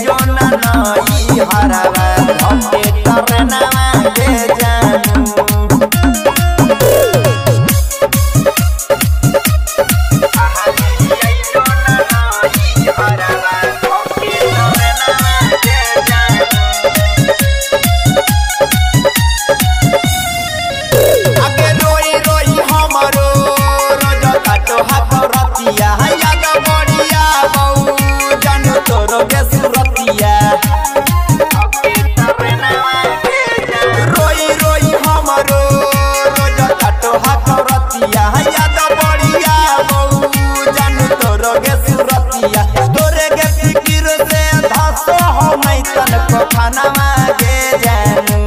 जो ना नई हरवा धके टरनवा के जानू खाना मांगे जानू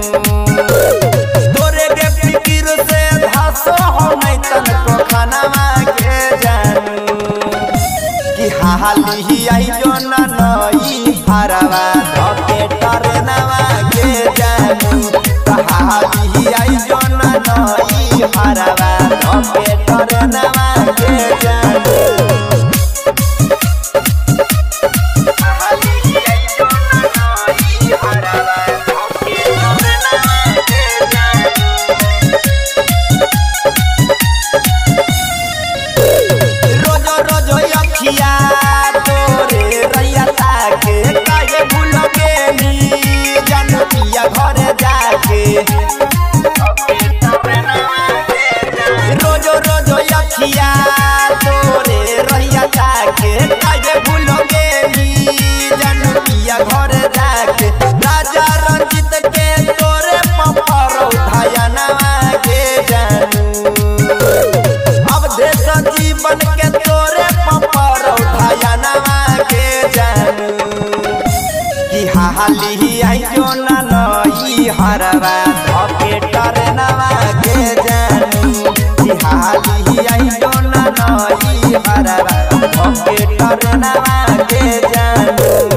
तोरे के फिकिर से धासो हो नहीं तनको खाना मांगे जानू कि हाली आई जो ना नई हरवा धके टरनवा के जानू हाली आई जो ना नई हरवा धके टरनवा के जानू तोरे रैया ताके काहे भूल गेली जनपिया घर जाके रोजो रोजो अखिया तोरे रैया ताके काहे भूल गेली जनपिया घर जाके राजा रंजित के तोरे पपर उठायनवा के जानू अब देश जीवन के तोरे पपर उठायनवा के जानू कि हाली आई जो ना नई हरवा धके टरनवा के जानू कि हाली आई जो ना नई हरवा धके टरनवा के जानू।